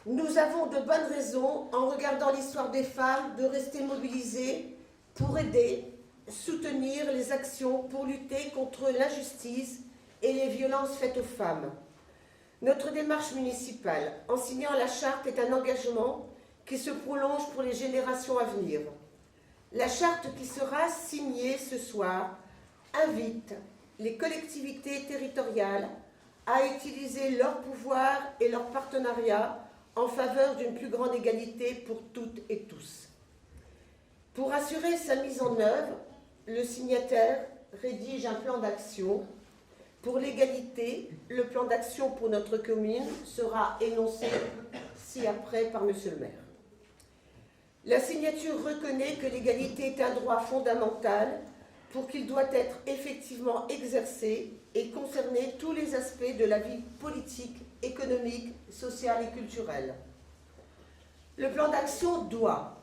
Nous avons de bonnes raisons, en regardant l'histoire des femmes, de rester mobilisés pour aider, soutenir les actions pour lutter contre l'injustice et les violences faites aux femmes. Notre démarche municipale, en signant la charte, est un engagement qui se prolonge pour les générations à venir. La charte qui sera signée ce soir invite les collectivités territoriales à utiliser leur pouvoir et leur partenariat en faveur d'une plus grande égalité pour toutes et tous. Pour assurer sa mise en œuvre, le signataire rédige un plan d'action. Pour l'égalité, le plan d'action pour notre commune sera énoncé ci-après par Monsieur le maire. La signature reconnaît que l'égalité est un droit fondamental pour qu'il doit être effectivement exercé et concerner tous les aspects de la vie politique, économique, sociale et culturelle. Le plan d'action doit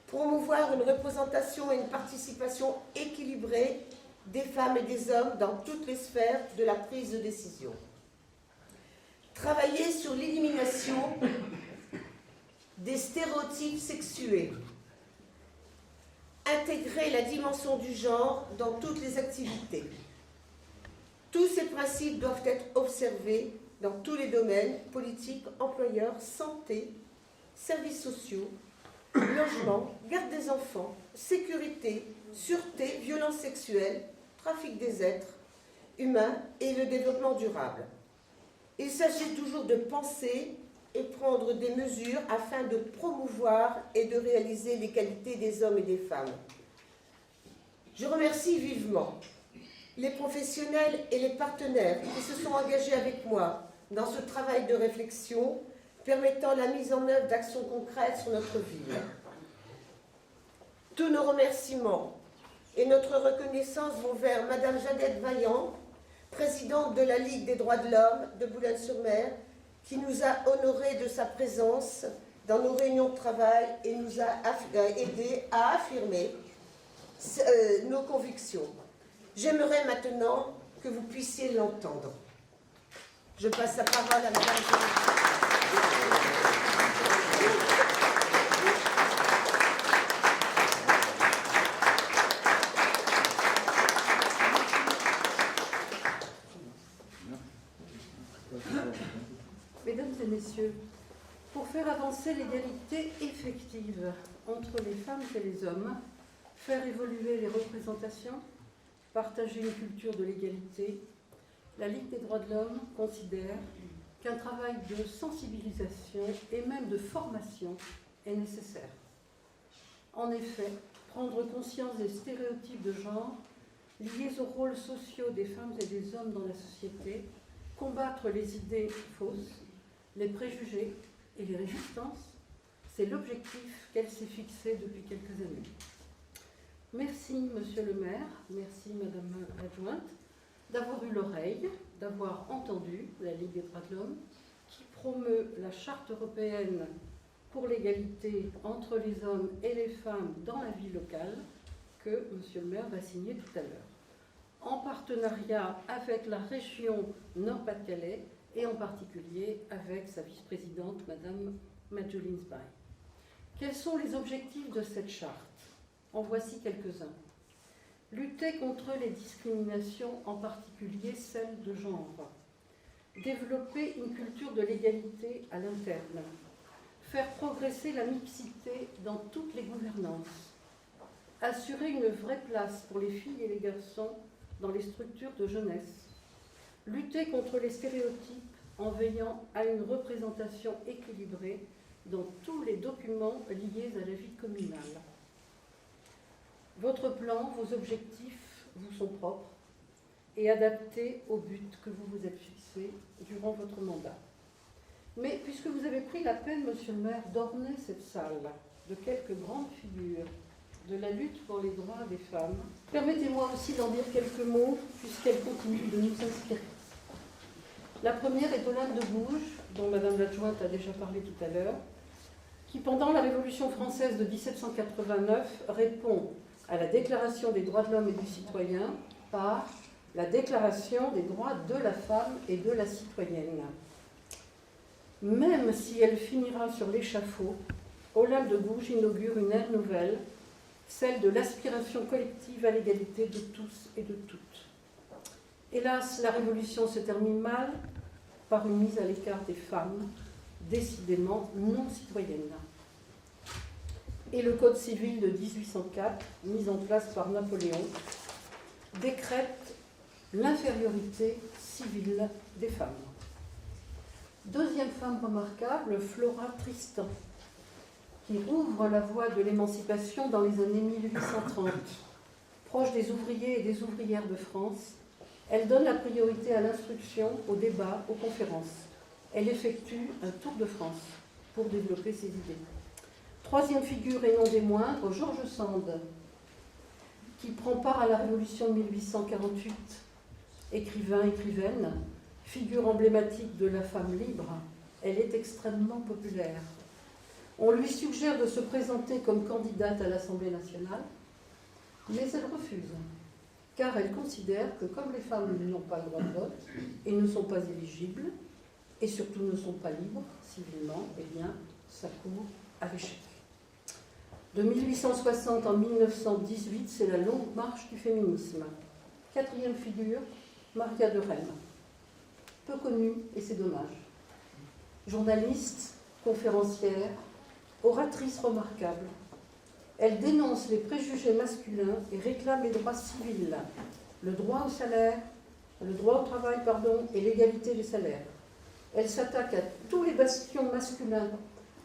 promouvoir une représentation et une participation équilibrée des femmes et des hommes dans toutes les sphères de la prise de décision. Travailler sur l'élimination des stéréotypes sexués. Intégrer la dimension du genre dans toutes les activités. Tous ces principes doivent être observés dans tous les domaines, politique, employeurs, santé, services sociaux, logement, garde des enfants, sécurité, sûreté, violences sexuelles, trafic des êtres humains et le développement durable. Il s'agit toujours de penser et prendre des mesures afin de promouvoir et de réaliser l'égalité des hommes et des femmes. Je remercie vivement les professionnels et les partenaires qui se sont engagés avec moi dans ce travail de réflexion permettant la mise en œuvre d'actions concrètes sur notre ville. Tous nos remerciements et notre reconnaissance vont vers Madame Jeannette Vaillant, présidente de la Ligue des droits de l'homme de Boulogne-sur-Mer, qui nous a honorés de sa présence dans nos réunions de travail et nous a aidés à affirmer nos convictions. J'aimerais maintenant que vous puissiez l'entendre. Je passe la parole à Madame Jeannette. Mesdames et messieurs, pour faire avancer l'égalité effective entre les femmes et les hommes, faire évoluer les représentations, partager une culture de l'égalité, la Ligue des droits de l'homme considère qu'un travail de sensibilisation et même de formation est nécessaire. En effet, prendre conscience des stéréotypes de genre liés aux rôles sociaux des femmes et des hommes dans la société, combattre les idées fausses, les préjugés et les résistances, c'est l'objectif qu'elle s'est fixé depuis quelques années. Merci, Monsieur le maire, merci, Madame l'adjointe, d'avoir eu l'oreille, d'avoir entendu la Ligue des droits de l'homme, qui promeut la Charte européenne pour l'égalité entre les hommes et les femmes dans la vie locale, que Monsieur le maire va signer tout à l'heure, en partenariat avec la région Nord-Pas-de-Calais et en particulier avec sa vice-présidente, Madame Madeleine Zbaï. Quels sont les objectifs de cette charte? En voici quelques-uns. Lutter contre les discriminations, en particulier celles de genre. Développer une culture de l'égalité à l'interne. Faire progresser la mixité dans toutes les gouvernances. Assurer une vraie place pour les filles et les garçons dans les structures de jeunesse. Lutter contre les stéréotypes en veillant à une représentation équilibrée dans tous les documents liés à la vie communale. Votre plan, vos objectifs vous sont propres et adaptés au but que vous vous êtes fixé durant votre mandat. Mais puisque vous avez pris la peine, Monsieur le maire, d'orner cette salle de quelques grandes figures de la lutte pour les droits des femmes, permettez-moi aussi d'en dire quelques mots puisqu'elle continue de nous inspirer. La première est Olympe de Gouges, dont Madame l'adjointe a déjà parlé tout à l'heure, qui pendant la Révolution française de 1789 répond à la Déclaration des droits de l'homme et du citoyen par la Déclaration des droits de la femme et de la citoyenne. Même si elle finira sur l'échafaud, Olympe de Gouges inaugure une ère nouvelle, celle de l'aspiration collective à l'égalité de tous et de toutes. Hélas, la Révolution se termine mal par une mise à l'écart des femmes, décidément non citoyennes. Et le Code civil de 1804, mis en place par Napoléon, décrète l'infériorité civile des femmes. Deuxième femme remarquable, Flora Tristan, qui ouvre la voie de l'émancipation dans les années 1830. Proche des ouvriers et des ouvrières de France, elle donne la priorité à l'instruction, au débat, aux conférences. Elle effectue un tour de France pour développer ses idées. Troisième figure et non des moindres, George Sand, qui prend part à la Révolution de 1848, écrivain, écrivaine, figure emblématique de la femme libre. Elle est extrêmement populaire. On lui suggère de se présenter comme candidate à l'Assemblée nationale, mais elle refuse, car elle considère que comme les femmes n'ont pas le droit de vote et ne sont pas éligibles, et surtout ne sont pas libres civilement, eh bien, ça court à l'échec. De 1860 en 1918, c'est la longue marche du féminisme. Quatrième figure, Maria de Rennes. Peu connue, et c'est dommage. Journaliste, conférencière, oratrice remarquable. Elle dénonce les préjugés masculins et réclame les droits civils, le droit au salaire, le droit au travail, et l'égalité des salaires. Elle s'attaque à tous les bastions masculins,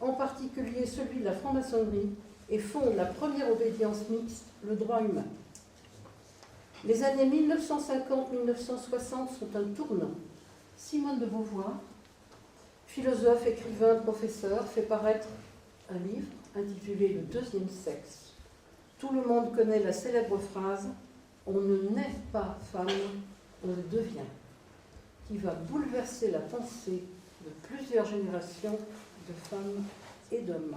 en particulier celui de la franc-maçonnerie, et fonde la première obédience mixte, le droit humain. Les années 1950-1960 sont un tournant. Simone de Beauvoir, philosophe, écrivain, professeur, fait paraître un livre intitulé « Le deuxième sexe ». Tout le monde connaît la célèbre phrase « On ne naît pas femme, on le devient », qui va bouleverser la pensée de plusieurs générations de femmes et d'hommes.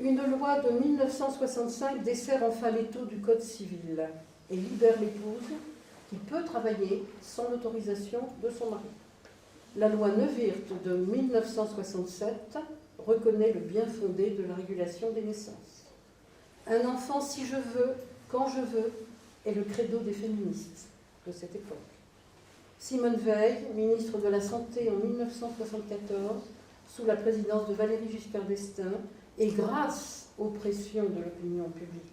Une loi de 1965 dessert enfin l'étau du Code civil et libère l'épouse qui peut travailler sans l'autorisation de son mari. La loi Neuwirth de 1967 reconnaît le bien fondé de la régulation des naissances. Un enfant si je veux, quand je veux, est le credo des féministes de cette époque. Simone Veil, ministre de la Santé en 1974, sous la présidence de Valéry Giscard d'Estaing, et grâce aux pressions de l'opinion publique,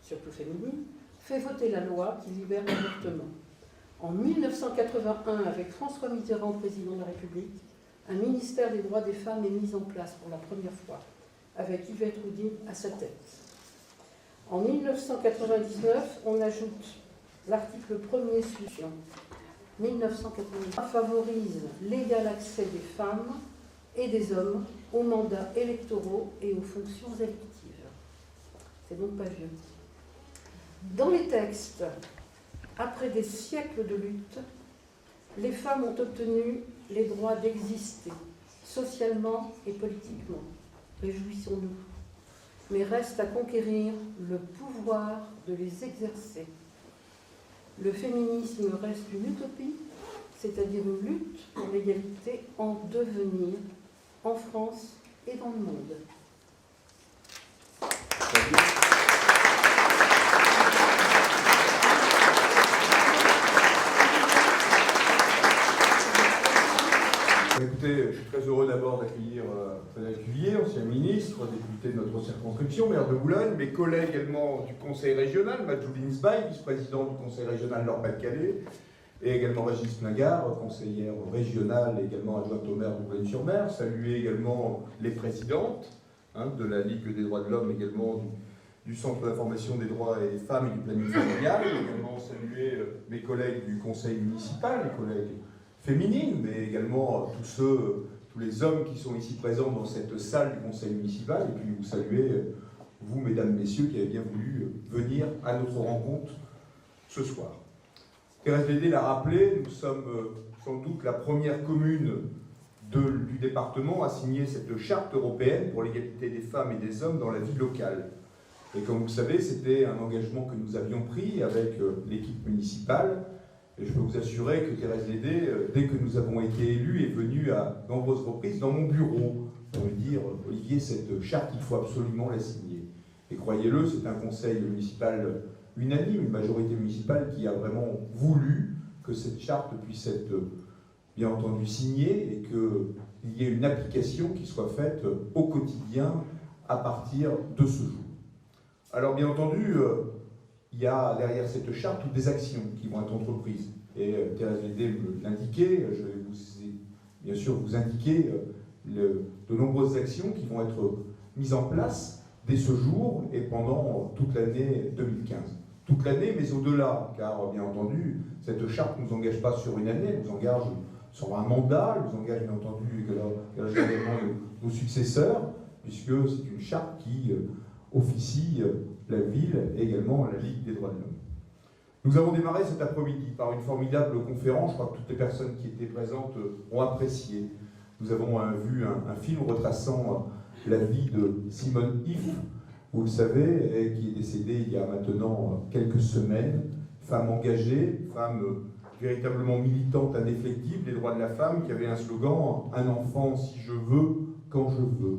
surtout féminine, fait voter la loi qui libère l'avortement. En 1981, avec François Mitterrand, président de la République, un ministère des droits des femmes est mis en place pour la première fois, avec Yvette Roudy à sa tête. En 1999, on ajoute l'article 1er suivant. 1999 favorise l'égal accès des femmes et des hommes aux mandats électoraux et aux fonctions électives. C'est donc pas vieux. Dans les textes, après des siècles de lutte, les femmes ont obtenu les droits d'exister, socialement et politiquement. Réjouissons-nous. Mais reste à conquérir le pouvoir de les exercer. Le féminisme reste une utopie, c'est-à-dire une lutte pour l'égalité en devenir, en France et dans le monde. Écoutez, je suis très heureux d'abord d'accueillir Frédéric Cuvillier, ancien ministre, député de notre circonscription, maire de Boulogne, mes collègues également du conseil régional, Madjouline Sbaï, vice-président du conseil régional Nord-Pas-de-Calais, et également Régis Ningard, conseillère régionale et également adjointe au maire de Boulogne-sur-Mer. Saluer également les présidentes de la Ligue des droits de l'homme, également du Centre d'information des droits et des femmes et du planning familial. Également saluer mes collègues du conseil municipal, les collègues féminines, mais également tous les hommes qui sont ici présents dans cette salle du conseil municipal, et puis vous saluer, vous, mesdames, messieurs, qui avez bien voulu venir à notre rencontre ce soir. Thérèse Lédé l'a rappelé, nous sommes sans doute la première commune du département à signer cette charte européenne pour l'égalité des femmes et des hommes dans la vie locale. Et comme vous le savez, c'était un engagement que nous avions pris avec l'équipe municipale, Et je peux vous assurer que Thérèse Lédé, dès que nous avons été élus, est venue à nombreuses reprises dans mon bureau pour me dire « Olivier, cette charte, il faut absolument la signer ». Et croyez-le, c'est un conseil municipal unanime, une majorité municipale qui a vraiment voulu que cette charte puisse être bien entendu signée et qu'il y ait une application qui soit faite au quotidien à partir de ce jour. Alors bien entendu, il y a derrière cette charte toutes des actions qui vont être entreprises. Et Thérèse Lédé me l'indiquait, je vais bien sûr vous indiquer de nombreuses actions qui vont être mises en place dès ce jour et pendant toute l'année 2015. Toute l'année, mais au-delà, car bien entendu, cette charte ne nous engage pas sur une année, elle nous engage sur un mandat, elle nous engage bien entendu également nos successeurs, puisque c'est une charte qui officie la ville et également la Ligue des droits de l'homme. Nous avons démarré cet après-midi par une formidable conférence, je crois que toutes les personnes qui étaient présentes ont apprécié. Nous avons vu un film retraçant la vie de Simone If, vous le savez, qui est décédée il y a maintenant quelques semaines, femme engagée, femme véritablement militante, indéflectible des droits de la femme, qui avait un slogan « Un enfant si je veux, quand je veux ».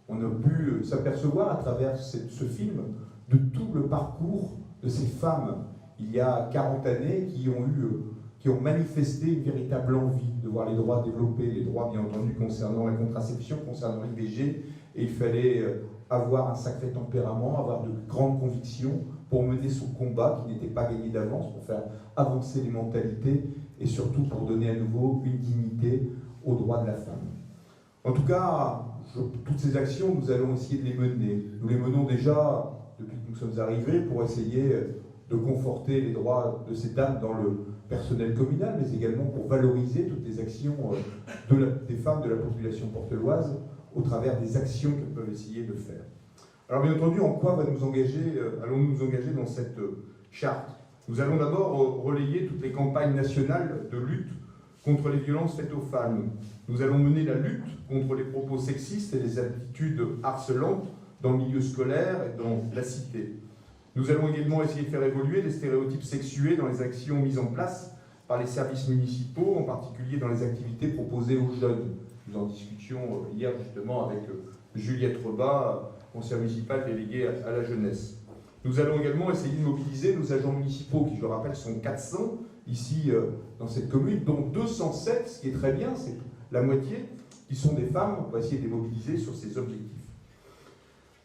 On a pu s'apercevoir à travers ce film de tout le parcours de ces femmes il y a 40 années qui ont manifesté une véritable envie de voir les droits développés, les droits bien entendu concernant la contraception, concernant l'IVG, et il fallait avoir un sacré tempérament, avoir de grandes convictions pour mener ce combat qui n'était pas gagné d'avance, pour faire avancer les mentalités et surtout pour donner à nouveau une dignité aux droits de la femme. En tout cas, toutes ces actions, nous allons essayer de les mener. Nous les menons déjà depuis que nous sommes arrivés pour essayer de conforter les droits de ces dames dans le personnel communal, mais également pour valoriser toutes les actions des femmes de la population porteloise au travers des actions qu'elles peuvent essayer de faire. Alors bien entendu, en quoi allons-nous nous engager dans cette charte? Nous allons d'abord relayer toutes les campagnes nationales de lutte contre les violences faites aux femmes. Nous allons mener la lutte contre les propos sexistes et les attitudes harcelantes dans le milieu scolaire et dans la cité. Nous allons également essayer de faire évoluer les stéréotypes sexués dans les actions mises en place par les services municipaux, en particulier dans les activités proposées aux jeunes. Nous en discutions hier justement avec Juliette Rebat, conseillère municipale déléguée à la jeunesse. Nous allons également essayer de mobiliser nos agents municipaux, qui je le rappelle sont 400 ici dans cette commune, dont 207, ce qui est très bien, c'est la moitié, qui sont des femmes. On va essayer de les mobiliser sur ces objectifs.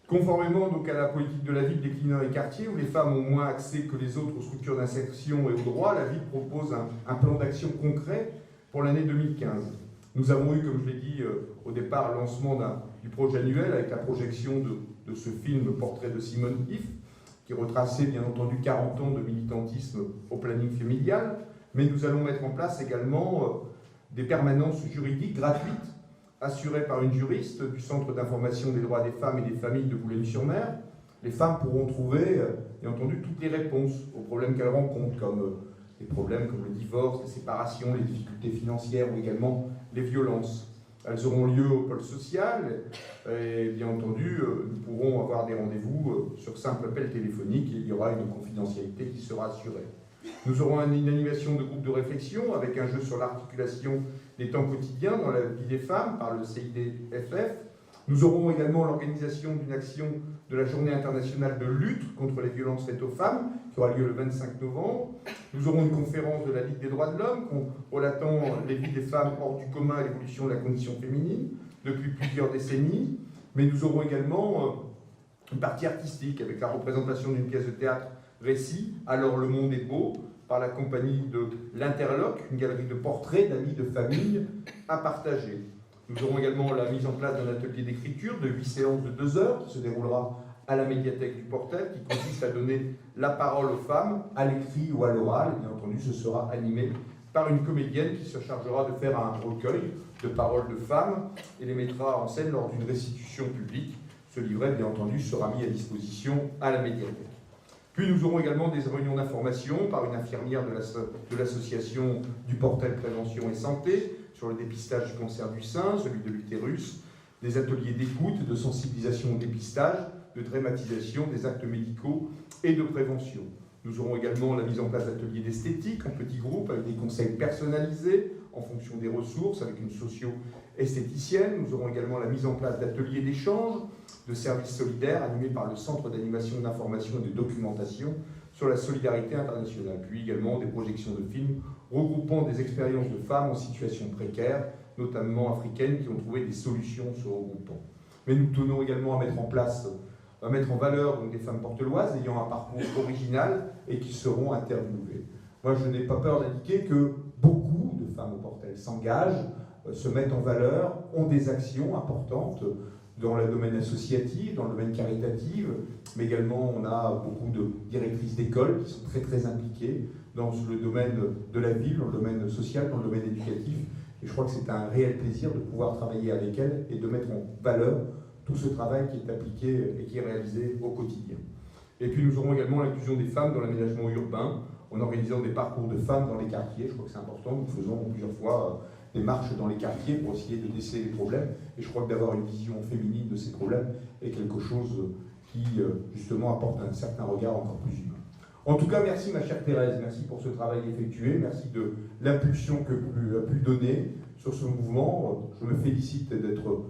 Conformément donc à la politique de la ville déclinée dans les quartiers, où les femmes ont moins accès que les autres aux structures d'insertion et aux droits, la ville propose un plan d'action concret pour l'année 2015. Nous avons eu, comme je l'ai dit au départ, le lancement du projet annuel avec la projection de ce film Portrait de Simone If, qui retraçait bien entendu 40 ans de militantisme au planning familial, mais nous allons mettre en place également des permanences juridiques gratuites assurées par une juriste du Centre d'information des droits des femmes et des familles de Boulogne-sur-Mer. Les femmes pourront trouver, bien entendu, toutes les réponses aux problèmes qu'elles rencontrent, comme des problèmes comme le divorce, les séparations, les difficultés financières ou également les violences. Elles auront lieu au pôle social et bien entendu, nous pourrons avoir des rendez-vous sur simple appel téléphonique et il y aura une confidentialité qui sera assurée. Nous aurons une animation de groupe de réflexion avec un jeu sur l'articulation des temps quotidiens dans la vie des femmes par le CIDFF. Nous aurons également l'organisation d'une action de la Journée internationale de lutte contre les violences faites aux femmes, qui aura lieu le 25 novembre. Nous aurons une conférence de la Ligue des droits de l'homme, relatant les vies des femmes hors du commun et l'évolution de la condition féminine depuis plusieurs décennies. Mais nous aurons également une partie artistique, avec la représentation d'une pièce de théâtre récit, Alors le monde est beau, par la compagnie de l'Interloc, une galerie de portraits d'amis de famille à partager. Nous aurons également la mise en place d'un atelier d'écriture de 8 séances de 2 heures qui se déroulera à la médiathèque du Portel, qui consiste à donner la parole aux femmes, à l'écrit ou à l'oral. Et bien entendu, ce sera animé par une comédienne qui se chargera de faire un recueil de paroles de femmes et les mettra en scène lors d'une restitution publique. Ce livret, bien entendu, sera mis à disposition à la médiathèque. Puis nous aurons également des réunions d'information par une infirmière de l'association du Portel Prévention et Santé sur le dépistage du cancer du sein, celui de l'utérus, des ateliers d'écoute, de sensibilisation au dépistage, de dramatisation des actes médicaux et de prévention. Nous aurons également la mise en place d'ateliers d'esthétique en petits groupes avec des conseils personnalisés en fonction des ressources, avec une socio-esthéticienne. Nous aurons également la mise en place d'ateliers d'échange, de services solidaires animés par le Centre d'animation, d'information et de documentation sur la solidarité internationale. Puis également des projections de films regroupant des expériences de femmes en situation précaire, notamment africaines, qui ont trouvé des solutions se regroupant. Mais nous tenons également à mettre en valeur donc, des femmes porteloises ayant un parcours original et qui seront interviewées. Moi, je n'ai pas peur d'indiquer que beaucoup de femmes au Portel s'engagent, se mettent en valeur, ont des actions importantes dans le domaine associatif, dans le domaine caritatif, mais également on a beaucoup de directrices d'école qui sont très très impliquées dans le domaine de la ville, dans le domaine social, dans le domaine éducatif. Et je crois que c'est un réel plaisir de pouvoir travailler avec elles et de mettre en valeur tout ce travail qui est appliqué et qui est réalisé au quotidien. Et puis nous aurons également l'inclusion des femmes dans l'aménagement urbain, en organisant des parcours de femmes dans les quartiers. Je crois que c'est important, nous faisons plusieurs fois des marches dans les quartiers pour essayer de déceler les problèmes. Et je crois que d'avoir une vision féminine de ces problèmes est quelque chose qui, justement, apporte un certain regard encore plus humain. En tout cas, merci ma chère Thérèse, merci pour ce travail effectué, merci de l'impulsion que vous avez pu donner sur ce mouvement. Je me félicite d'être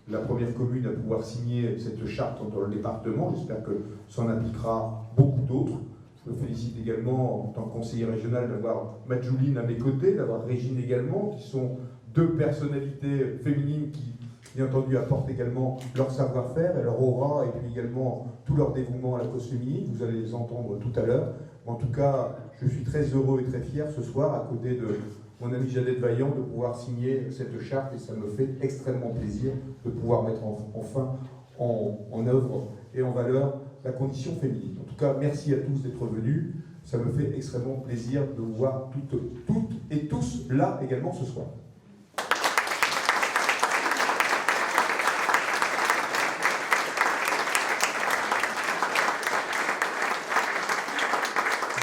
la première commune à pouvoir signer cette charte dans le département. J'espère que ça en impliquera beaucoup d'autres. Je me félicite également, en tant que conseiller régional, d'avoir Madjouline à mes côtés, d'avoir Régine également, qui sont deux personnalités féminines qui, bien entendu, apportent également leur savoir-faire et leur aura, et puis également tout leur dévouement à la cause féminine. Vous allez les entendre tout à l'heure. En tout cas, je suis très heureux et très fier ce soir, à côté de mon ami Jeannette Vaillant, de pouvoir signer cette charte, et ça me fait extrêmement plaisir de pouvoir mettre enfin en œuvre et en valeur la condition féminine. En tout cas, merci à tous d'être venus. Ça me fait extrêmement plaisir de vous voir toutes et tous là également ce soir.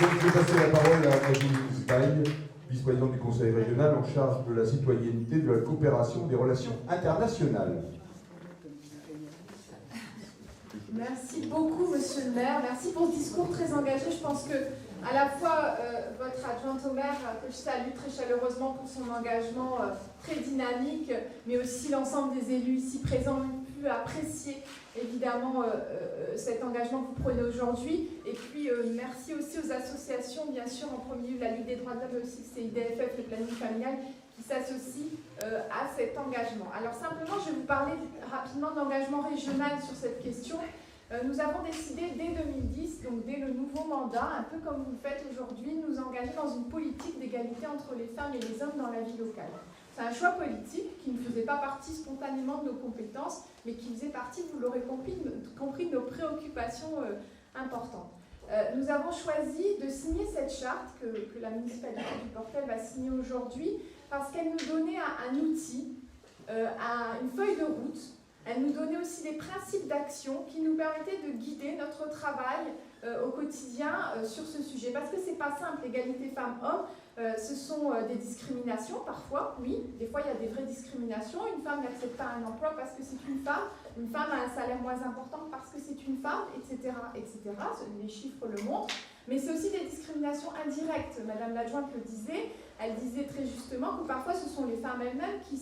Donc, je vais passer la parole à Madjouline Zbaï, vice-présidente du Conseil régional en charge de la citoyenneté, de la coopération et des relations internationales. Merci beaucoup, monsieur le maire. Merci pour ce discours très engagé. Je pense que, à la fois, votre adjointe au maire, que je salue très chaleureusement pour son engagement très dynamique, mais aussi l'ensemble des élus ici présents ont pu apprécier évidemment cet engagement que vous prenez aujourd'hui. Et puis, merci aussi aux associations, bien sûr, en premier lieu la Ligue des droits de l'homme, mais aussi le CIDFF, le planning familial, qui s'associent à cet engagement. Alors simplement, je vais vous parler rapidement d'engagement régional sur cette question. Nous avons décidé dès 2010, donc dès le nouveau mandat, un peu comme vous le faites aujourd'hui, nous engager dans une politique d'égalité entre les femmes et les hommes dans la vie locale. C'est un choix politique qui ne faisait pas partie spontanément de nos compétences, mais qui faisait partie, vous l'aurez compris, de nos préoccupations importantes. Nous avons choisi de signer cette charte que la municipalité du Portel va signer aujourd'hui, parce qu'elle nous donnait un outil, une feuille de route. Elle nous donnait aussi des principes d'action qui nous permettaient de guider notre travail au quotidien sur ce sujet. Parce que c'est pas simple, l'égalité femmes-hommes, ce sont des discriminations parfois, oui. Des fois, il y a des vraies discriminations. Une femme n'accepte pas un emploi parce que c'est une femme a un salaire moins important parce que c'est une femme, etc., etc. Les chiffres le montrent. Mais c'est aussi des discriminations indirectes. Madame l'adjointe le disait, elle disait très justement que parfois ce sont les femmes elles-mêmes qui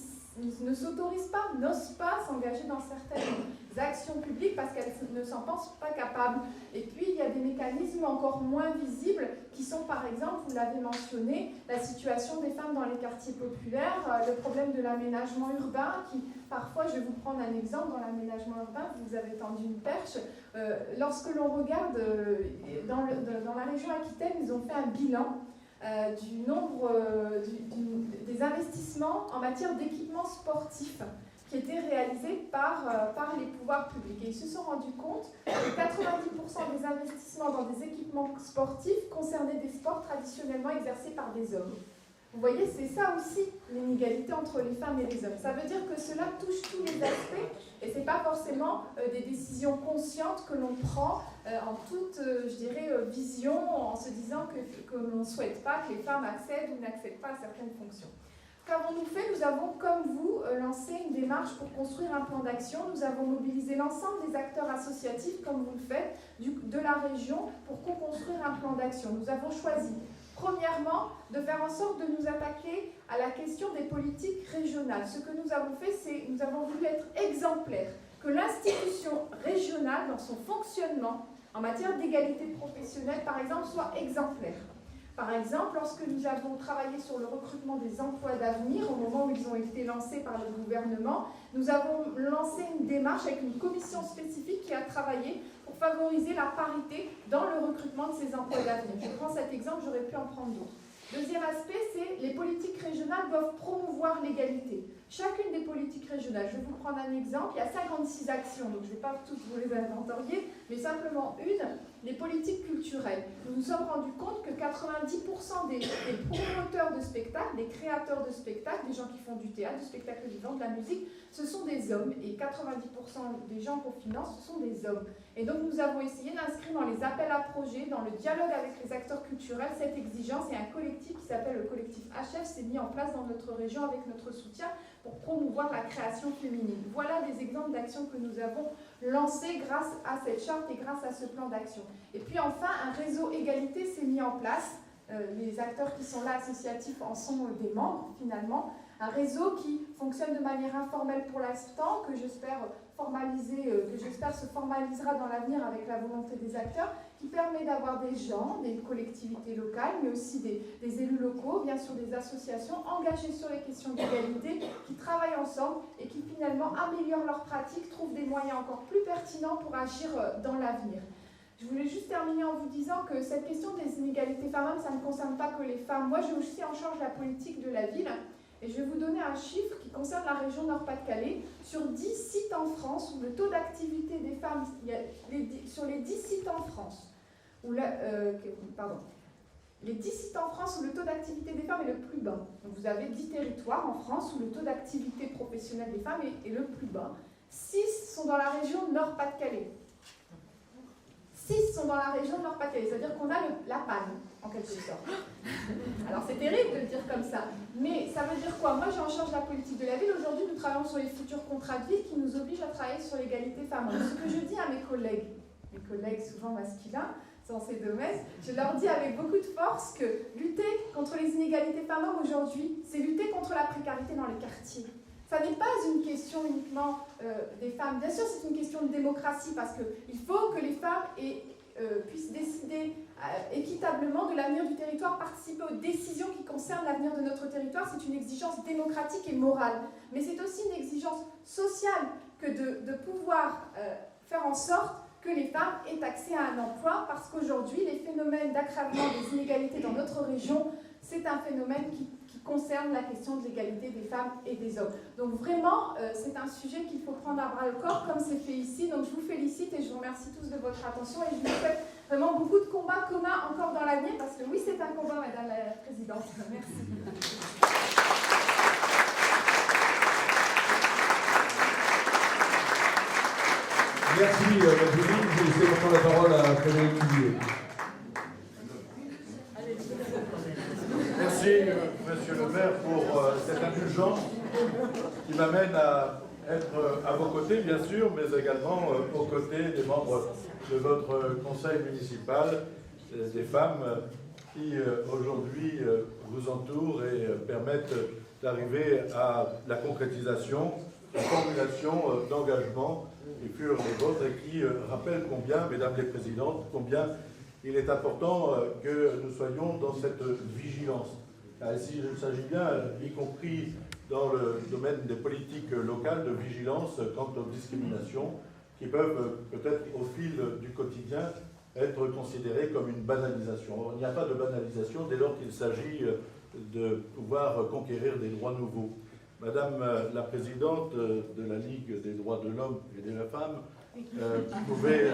ne s'autorisent pas, n'osent pas s'engager dans certaines actions publiques parce qu'elles ne s'en pensent pas capables. Et puis, il y a des mécanismes encore moins visibles qui sont, par exemple, vous l'avez mentionné, la situation des femmes dans les quartiers populaires, le problème de l'aménagement urbain qui, parfois, je vais vous prendre un exemple, dans l'aménagement urbain, vous avez tendu une perche. Lorsque l'on regarde dans la région Aquitaine, ils ont fait un bilan du nombre des investissements en matière d'équipements sportifs qui étaient réalisés par les pouvoirs publics. Et ils se sont rendus compte que 90% des investissements dans des équipements sportifs concernaient des sports traditionnellement exercés par des hommes. Vous voyez, c'est ça aussi l'inégalité entre les femmes et les hommes. Ça veut dire que cela touche tous les aspects et ce n'est pas forcément des décisions conscientes que l'on prend en toute, je dirais, vision, en se disant que l'on ne souhaite pas que les femmes accèdent ou n'accèdent pas à certaines fonctions. Qu'avons-nous fait? Nous avons, comme vous, lancé une démarche pour construire un plan d'action. Nous avons mobilisé l'ensemble des acteurs associatifs, comme vous le faites, de la région pour co-construire un plan d'action. Nous avons choisi, premièrement, de faire en sorte de nous attaquer à la question des politiques régionales. Ce que nous avons fait, c'est nous avons voulu être exemplaires, que l'institution régionale, dans son fonctionnement, en matière d'égalité professionnelle, par exemple, soit exemplaire. Par exemple, lorsque nous avons travaillé sur le recrutement des emplois d'avenir, au moment où ils ont été lancés par le gouvernement, nous avons lancé une démarche avec une commission spécifique qui a travaillé pour favoriser la parité dans le recrutement de ces emplois d'avenir. Je prends cet exemple, j'aurais pu en prendre d'autres. Deuxième aspect, c'est les politiques régionales doivent promouvoir l'égalité. Chacune des politiques régionales, je vais vous prendre un exemple, il y a 56 actions, donc je ne vais pas toutes vous les inventorier, mais simplement une, les politiques culturelles. Nous nous sommes rendus compte que 90% des promoteurs de spectacles, des créateurs de spectacles, des gens qui font du théâtre, du spectacle vivant, de la musique, ce sont des hommes, et 90% des gens qu'on finance, ce sont des hommes. Et donc nous avons essayé d'inscrire dans les appels à projets, dans le dialogue avec les acteurs culturels, cette exigence, et un collectif qui s'appelle le collectif HF s'est mis en place dans notre région avec notre soutien pour promouvoir la création féminine. Voilà des exemples d'actions que nous avons lancées grâce à cette charte et grâce à ce plan d'action. Et puis enfin, un réseau égalité s'est mis en place. Les acteurs qui sont là, associatifs, en sont des membres finalement. Un réseau qui fonctionne de manière informelle pour l'instant, que j'espère se formalisera dans l'avenir avec la volonté des acteurs, qui permet d'avoir des gens, des collectivités locales, mais aussi des élus locaux, bien sûr des associations engagées sur les questions d'égalité, qui travaillent ensemble et qui finalement améliorent leurs pratiques, trouvent des moyens encore plus pertinents pour agir dans l'avenir. Je voulais juste terminer en vous disant que cette question des inégalités femmes-hommes, ça ne concerne pas que les femmes. Moi, j'ai aussi en charge la politique de la ville. Et je vais vous donner un chiffre qui concerne la région Nord-Pas-de-Calais. Sur 10 sites en France où le taux d'activité des femmes, sur les 10 sites en France, les 10 sites en France où le taux d'activité des femmes est le plus bas. Donc vous avez 10 territoires en France où le taux d'activité professionnelle des femmes est le plus bas. 6 sont dans la région Nord-Pas-de-Calais. 6 sont dans la région Nord-Pas-de-Calais, c'est-à-dire qu'on a la panne, en quelque sorte. Alors c'est terrible de le dire comme ça, mais ça veut dire quoi? Moi j'ai en charge la politique de la ville. Aujourd'hui nous travaillons sur les futurs contrats de ville qui nous obligent à travailler sur l'égalité femmes-hommes. Ce que je dis à mes collègues souvent masculins, dans ces domaines, je leur dis avec beaucoup de force que lutter contre les inégalités femmes-hommes aujourd'hui, c'est lutter contre la précarité dans les quartiers. Ça n'est pas une question uniquement des femmes. Bien sûr, c'est une question de démocratie parce qu'il faut que les femmes puissent décider équitablement de l'avenir du territoire, participer aux décisions qui concernent l'avenir de notre territoire. C'est une exigence démocratique et morale. Mais c'est aussi une exigence sociale que de pouvoir faire en sorte que les femmes aient accès à un emploi parce qu'aujourd'hui, les phénomènes d'aggravement des inégalités dans notre région, c'est un phénomène qui concerne la question de l'égalité des femmes et des hommes. Donc vraiment, c'est un sujet qu'il faut prendre à bras le corps comme c'est fait ici. Donc je vous félicite et je vous remercie tous de votre attention et je vous souhaite vraiment beaucoup de combats communs encore dans l'avenir parce que oui, c'est un combat, Madame la Présidente. Merci. Merci, Julie. Je vais laisser maintenant la parole à Frédéric Cuvier. Merci, Monsieur le maire, pour cette indulgence qui m'amène à être à vos côtés, bien sûr, mais également aux côtés des membres de votre conseil municipal, des femmes qui aujourd'hui vous entourent et permettent d'arriver à la concrétisation, la formulation d'engagements qui furent les vôtres et qui rappellent combien, mesdames les présidentes, combien il est important que nous soyons dans cette vigilance. Ici, il s'agit bien, y compris dans le domaine des politiques locales, de vigilance quant aux discriminations qui peuvent peut-être au fil du quotidien être considérées comme une banalisation. Or, il n'y a pas de banalisation dès lors qu'il s'agit de pouvoir conquérir des droits nouveaux. Madame la présidente de la Ligue des droits de l'homme et de la femme, pouvait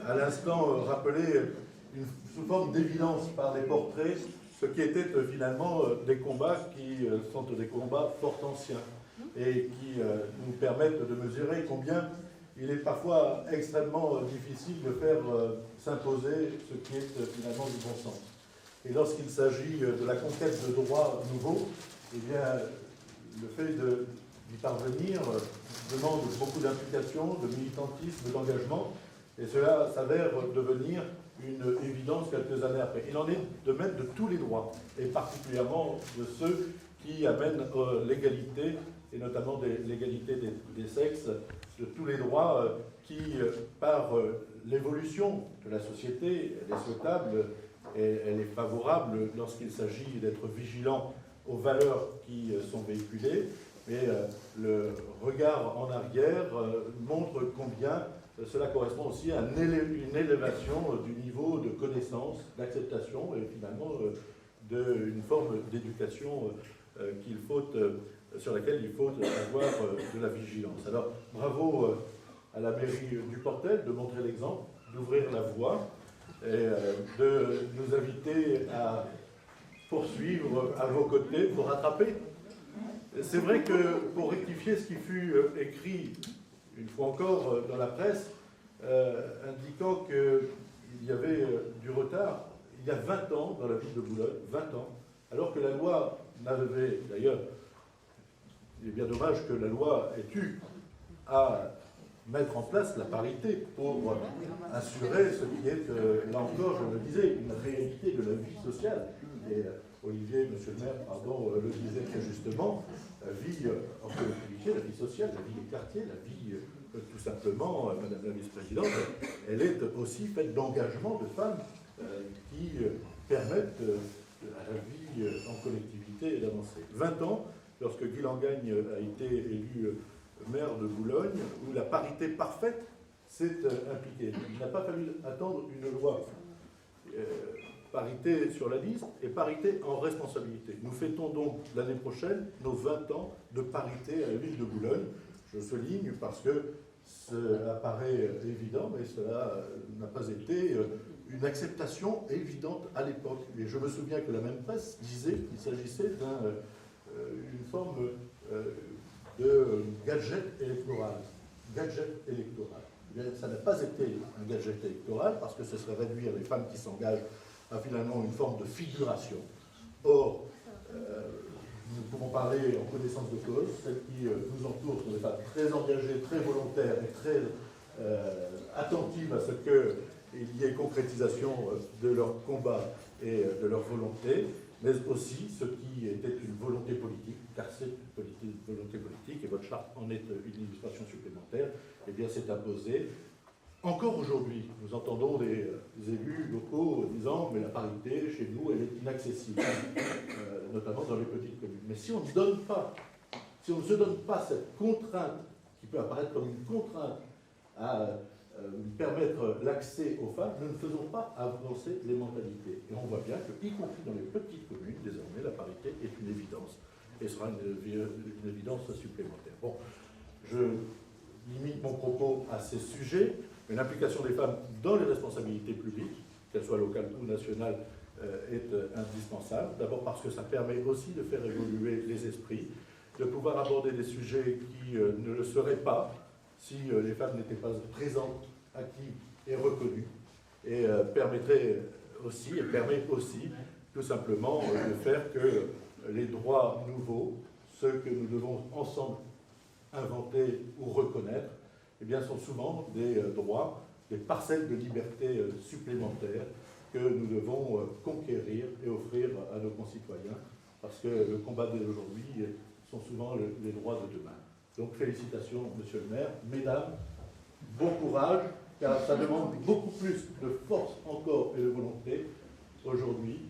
à l'instant rappeler sous forme d'évidence par les portraits ce qui étaient finalement des combats qui sont des combats fort anciens et qui nous permettent de mesurer combien il est parfois extrêmement difficile de faire s'imposer ce qui est finalement du bon sens. Et lorsqu'il s'agit de la conquête de droits nouveaux, eh bien, le fait d'y parvenir demande beaucoup d'implication, de militantisme, d'engagement, et cela s'avère devenir une évidence quelques années après. Il en est de même de tous les droits, et particulièrement de ceux qui amènent l'égalité, et notamment l'égalité des sexes, de tous les droits qui, par l'évolution de la société, elle est souhaitable et elle est favorable lorsqu'il s'agit d'être vigilant aux valeurs qui sont véhiculées, mais le regard en arrière montre combien cela correspond aussi à une élévation du niveau de connaissance, d'acceptation et finalement d'une forme d'éducation sur laquelle il faut avoir de la vigilance. Alors bravo à la mairie du Portel de montrer l'exemple, d'ouvrir la voie et de nous inviter à poursuivre à vos côtés pour rattraper. C'est vrai que pour rectifier ce qui fut écrit une fois encore dans la presse, indiquant qu'il y avait du retard, il y a 20 ans dans la ville de Boulogne, 20 ans, alors que la loi n'avait, d'ailleurs, il est bien dommage que la loi ait eu à mettre en place la parité pour assurer ce qui est, là encore, je le disais, une réalité de la vie sociale. Et Olivier, monsieur le maire, pardon, le disait très justement, la vie en collectivité, la vie sociale, la vie des quartiers, la vie, tout simplement, madame la vice-présidente, elle est aussi faite d'engagement de femmes qui permettent à la vie en collectivité d'avancer. 20 ans, lorsque Guy Langagne a été élu maire de Boulogne, où la parité parfaite s'est impliquée. Il n'a pas fallu attendre une loi. Parité sur la liste et parité en responsabilité. Nous fêtons donc l'année prochaine nos 20 ans de parité à la ville de Boulogne. Je souligne parce que cela paraît évident, mais cela n'a pas été une acceptation évidente à l'époque. Et je me souviens que la même presse disait qu'il s'agissait d'une forme de gadget électoral. Gadget électoral. Ça n'a pas été un gadget électoral parce que ce serait réduire les femmes qui s'engagent à finalement une forme de figuration. Or, nous pouvons parler en connaissance de cause, celles qui nous entourent sont des femmes très engagées, très volontaires et très attentives à ce qu'il y ait concrétisation de leur combat et de leur volonté, mais aussi ce qui était une volonté politique, car c'est une volonté politique, et votre charte en est une illustration supplémentaire, et bien c'est imposé. Encore aujourd'hui, nous entendons des élus locaux disant « mais la parité, chez nous, elle est inaccessible », notamment dans les petites communes. Mais si on ne se donne pas cette contrainte, qui peut apparaître comme une contrainte à permettre l'accès aux femmes, nous ne faisons pas avancer les mentalités. Et on voit bien que, y compris dans les petites communes, désormais, la parité est une évidence, et sera une évidence supplémentaire. Bon, je limite mon propos à ces sujets. Mais l'implication des femmes dans les responsabilités publiques, qu'elles soient locales ou nationales, est indispensable. D'abord parce que ça permet aussi de faire évoluer les esprits, de pouvoir aborder des sujets qui ne le seraient pas si les femmes n'étaient pas présentes, actives et reconnues, et permet aussi tout simplement de faire que les droits nouveaux, ceux que nous devons ensemble inventer ou reconnaître, eh bien, sont souvent des droits, des parcelles de liberté supplémentaires que nous devons conquérir et offrir à nos concitoyens, parce que le combat d'aujourd'hui sont souvent les droits de demain. Donc félicitations, monsieur le maire. Mesdames, bon courage, car ça demande beaucoup plus de force encore et de volonté aujourd'hui,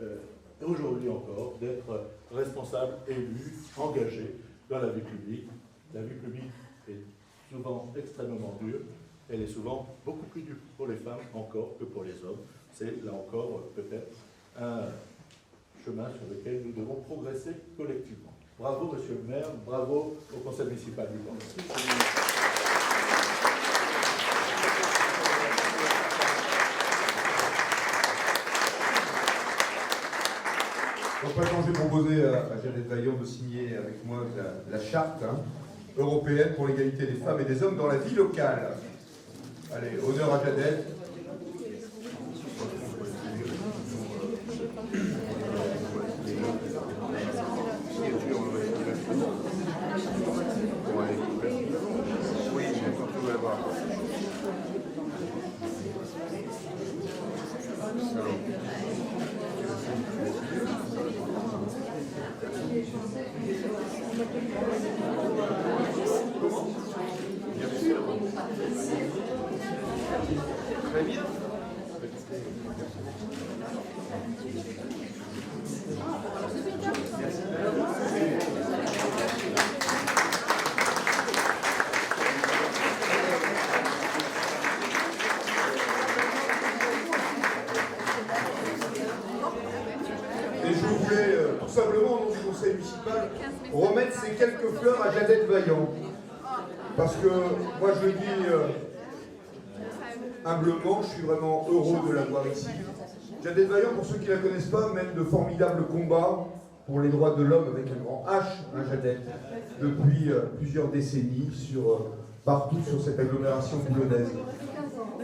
et aujourd'hui encore, d'être responsable, élu, engagé dans la vie publique. La vie publique est souvent extrêmement dure, elle est souvent beaucoup plus dure pour les femmes encore que pour les hommes. C'est là encore peut-être un chemin sur lequel nous devons progresser collectivement. Bravo monsieur le maire, bravo au conseil municipal du Portel. Donc maintenant, je vais proposer à Janet Vaillant de signer avec moi la charte européenne pour l'égalité des femmes et des hommes dans la vie locale. Allez, honneur à Janet. Très bien. Et je voulais tout simplement, au nom du conseil municipal, remettre ces quelques fleurs à Jeannette Vaillant. Parce que moi je le dis humblement, je suis vraiment heureux de la voir ici. Jeannette Vaillant, pour ceux qui ne la connaissent pas, mène de formidables combats pour les droits de l'homme avec un grand H, hein, Jeannette, depuis plusieurs décennies, partout sur cette agglomération boulonnaise.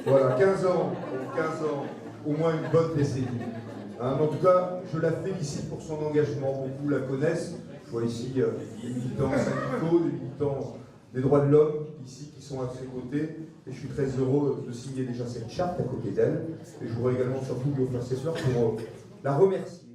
Voilà, 15 ans, au moins une bonne décennie. Hein, en tout cas, je la félicite pour son engagement, beaucoup la connaissent. Je vois ici des militants syndicaux, des militants des droits de l'homme, ici, qui sont à ses côtés. Et je suis très heureux de signer déjà cette charte à côté d'elle. Et je voudrais également surtout lui offrir ces fleurs pour la remercier.